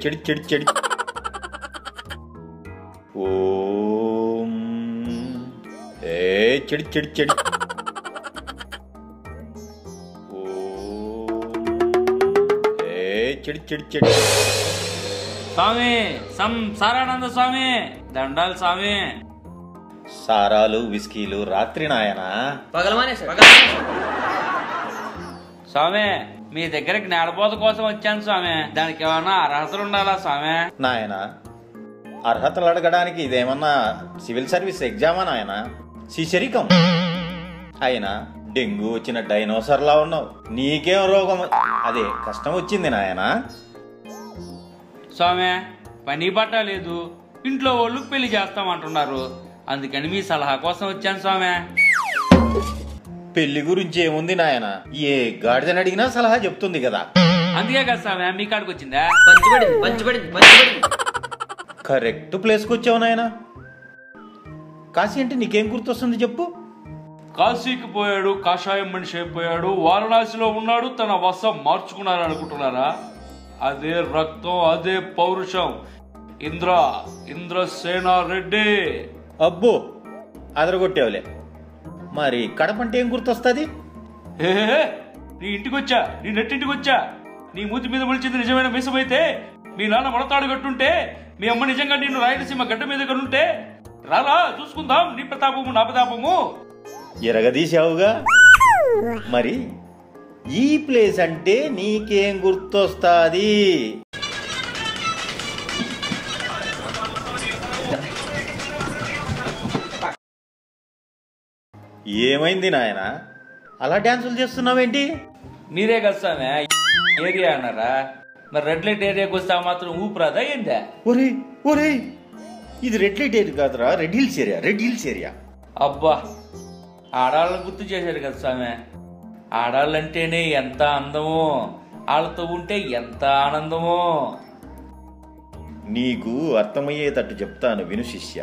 చెడి చెడి చెడి. ఓం చెడి చెడి చెడి. ఓం చెడి చెడి చెడి. స్వామి సారానంద స్వామి దండాలు స్వామి. సారాలు విస్కీలు రాత్రి నాయనా. స్వామి మీ దగ్గర జ్ఞానబోధ కోసం వచ్చాను స్వామి. దానికి ఏమన్నా అర్హతలు ఉండాలా స్వామి? నాయన అర్హతలు అడగడానికి ఇదేమన్నా సివిల్ సర్వీస్ ఎగ్జామా నాయన? శిశరికం అయినా డెంగ్యూ వచ్చిన డైనోసర్లా ఉన్నావు. నీకేం రోగం అదే కష్టం వచ్చింది నాయనా? స్వామి పని బట్ట లేదు, ఇంట్లో వాళ్ళు పెళ్లి చేస్తామంటున్నారు, అందుకని మీ సలహా కోసం వచ్చాను స్వామి. పెళ్లి గురించి ఏముంది నాయన, ఏ గాడిదని అడిగినా సలహా చెప్తుంది కదా. అందుకే కదా స్వామి మీ కాడికి వచ్చిందా? కరెక్ట్ ప్లేస్కి వచ్చావు నాయన. కాశీ అంటే నీకేం గుర్తొస్తుంది చెప్పు? కాశీకి పోయాడు, కాషాయం మనిషి అయిపోయాడు, వారణాసిలో ఉన్నాడు, తన వశం మార్చుకున్నారని అనుకుంటున్నారా? అదే రక్తం, అదే పౌరుషం. ఇంద్రసేనారెడ్డి. అబ్బో అదరగొట్టావులే. మరి కడప అంటే ఏం గుర్తొస్తుంది? నీ ఇంటికి వచ్చా, నీ నెట్టింటికి వచ్చా, నీ మూతి మీద మొలిచింది నిజమైన మీసమైతే, మీ నాన్న మొలతాడు కట్టుంటే, మీ అమ్మ నిజంగా నిన్ను రాయలసీమ గడ్డ మీద కనుంటే రాలా చూసుకుందాం నీ ప్రతాపము నా ప్రతాపము. ఎరగదీశావుగా. మరి ఈ ప్లేస్ అంటే నీకేం గుర్తొస్తాది? ఏమైంది నాయన, అలా డాన్సులు చేస్తున్నావేంటి? మీరే కదా స్వామి ఏరియా అన్నారా, మరి రెడ్ లైట్ ఏరియాకి వస్తే మాత్రం ఊపిరాదా ఏందా? ఒరే ఒరే, ఇది రెడ్ లైట్ ఏరియా కాదురా, red hills area, red hills area. అబ్బా ఆడాళ్ళని గుర్తు చేశారు కదా స్వామి. ఆడాళ్ళంటేనే ఎంత అందమో, వాళ్ళతో ఉంటే ఎంత ఆనందమో. నీకు అర్థమయ్యేటట్టు చెప్తాను విను శిష్య.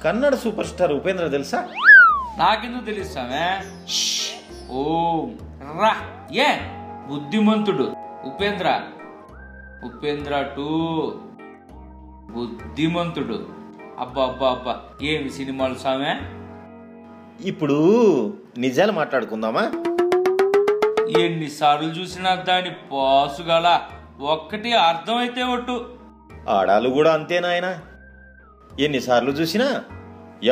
కన్నడ సూపర్ స్టార్ ఉపేంద్ర తెలుసా? నాకెందుకు తెలుసు స్వామి? ఓం రా ఏ బుద్ధిమంతుడు ఉపేంద్ర. ఉపేంద్ర టూ బుద్ధిమంతుడు. అబ్బా అబ్బా అబ్బా ఏమి సినిమాలు స్వామి. ఇప్పుడు నిజాలు మాట్లాడుకుందామా? ఎన్నిసార్లు చూసినా దాని పాసుగల ఒక్కటి అర్థమైతే ఒట్టు. ఆడాలు కూడా అంతే నాయన, ఎన్నిసార్లు చూసినా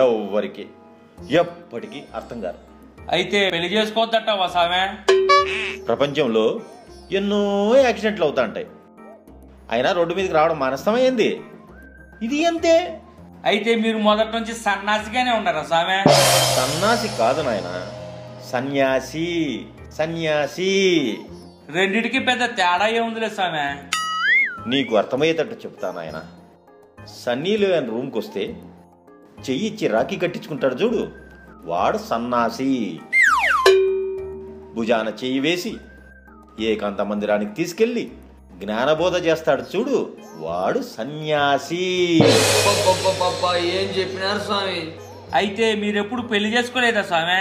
ఎవ్వరికి ఎప్పటికీ అర్థం కాదు. అయితే పెళ్లి చేసుకోవద్దటవా సామె? ప్రపంచంలో ఎన్నో యాక్సిడెంట్లు అవుతా ఉంటాయి, అయినా రోడ్డు మీదకి రావడం మానస్తమైంది. ఇది అంతే. అయితే మీరు మొదటి నుంచి సన్యాసిగానే ఉన్నారా సామె? సన్యాసి కాదు నాయన, సన్యాసి. సన్యాసి రెండిటికి పెద్ద తేడా ఏముందిలే సామె. నీకు అర్థమయ్యేటట్టు చెప్తాను ఆయన. సన్నీలు అని రూమ్కి వస్తే చెయ్యి ఇచ్చి రాఖీ కట్టించుకుంటాడు చూడు, వాడు సన్నాసి. భుజాన చెయ్యి వేసి ఏకాంత మందిరానికి తీసుకెళ్లి జ్ఞానబోధ చేస్తాడు చూడు, వాడు సన్యాసి. ఏం చెప్పినారు స్వామి? అయితే మీరెప్పుడు పెళ్లి చేసుకోలేదా స్వామి?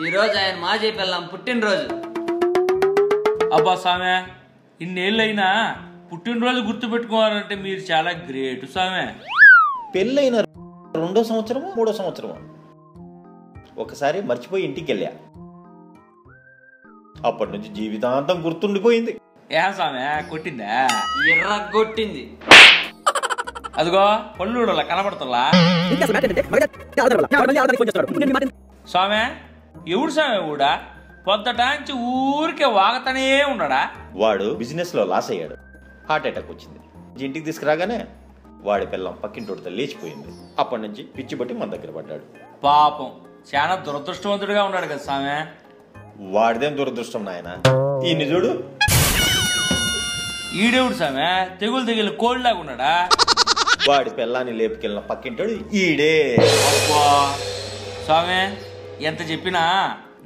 ఈరోజు ఆయన మా చెప్పెళ్ళాం పుట్టినరోజు. అబ్బా స్వామి, ఇన్నేళ్ళైనా పుట్టినరోజు గుర్తు పెట్టుకోవాలంటే మీరు చాలా గ్రేట్ స్వామి. పెళ్ళైన 2వ సంవత్సరమో 3వ సంవత్సరమో ఒకసారి మర్చిపోయి ఇంటికి వెళ్ళా. అప్పటి నుంచి జీవితాంతం గుర్తుండిపోయింది. ఏ స్వామి కొట్టిందా? ఎర్రగొట్టింది. అదిగో పళ్ళు కనబడుతులా. స్వామి ఎవడు స్వామి ఊడా పొద్దుటాంచి ఊరికే వాగతనే ఉన్నాడా? వాడు బిజినెస్ లో లాస్ అయ్యాడు, హార్ట్ అటాక్ వచ్చింది. ఇంటికి తీసుకురాగానే వాడి పిల్లం పక్కింటోడితో లేచిపోయింది. అప్పటి నుంచి పిచ్చి బట్టి మన దగ్గర పడ్డాడు. పాపం చాలా దురదృష్టవంతుడిగా ఉన్నాడు కదా స్వామి. వాడిదేం దురదృష్టం నాయన, ఈ నిజుడు. ఈడేవుడు స్వామి తెగులు తెగిలిన కోళ్ళలాగా ఉన్నాడా? వాడి పిల్లాన్ని లేపుకెళ్ళిన పక్కింటోడు ఈడే. అబ్బా స్వామి ఎంత చెప్పినా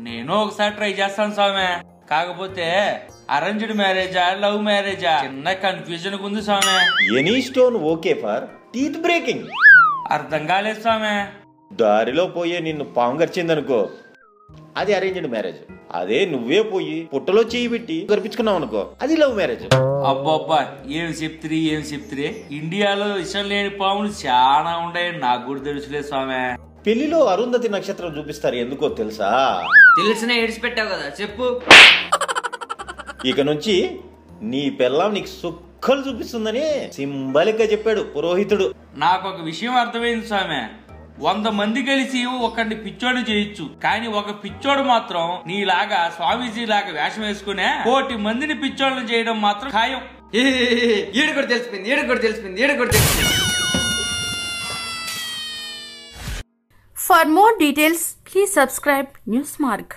నేను ఒకసారి ట్రై చేస్తాను స్వామి. కాకపోతే అరేంజ్డ్ మ్యారేజా లవ్ మ్యారేజా చిన్న కన్ఫ్యూజన్ ఉంది స్వామి. Any stone okay for teeth breaking. అర్థం కాలేదు స్వామి. దారిలో పోయే నిన్ను పాము గరిచిందనుకో, అది అరేంజ్డ్ మ్యారేజ్. అదే నువ్వే పోయి పుట్టలో చేయి పెట్టి గర్పించుకున్నావు అనుకో, అది లవ్ మ్యారేజ్. అబ్బబ్బా ఏం చెప్తిరే ఇండియాలో ఇష్టం లేని పాములు చాలా ఉన్నాయని నాకు కూడా తెలుసులే స్వామి. పెళ్లిలో అరుంధతి నక్షత్రం చూపిస్తారు, ఎందుకో తెలుసా? తెలిసిన ఏడిచిపెట్టావు కదా, చెప్పు. ఇక నుంచి నీ పెళ్ళాం నీకు సుక్కలు చూపిస్తుందని సింబాలిక్ గా చెప్పాడు పురోహితుడు. నాకు ఒక విషయం అర్థమైంది స్వామి. 100 మంది కలిసి ఒకరిని పిచ్చోడు చేయొచ్చు, కానీ ఒక పిచ్చోడు మాత్రం నీలాగా స్వామీజీ లాగా వేషం వేసుకునే 1,000,000 మందిని పిచ్చోళ్ళని చేయడం మాత్రం ఖాయం. ఈడు కూడా తెలిసిపోయింది. For more details, please subscribe Newsmark.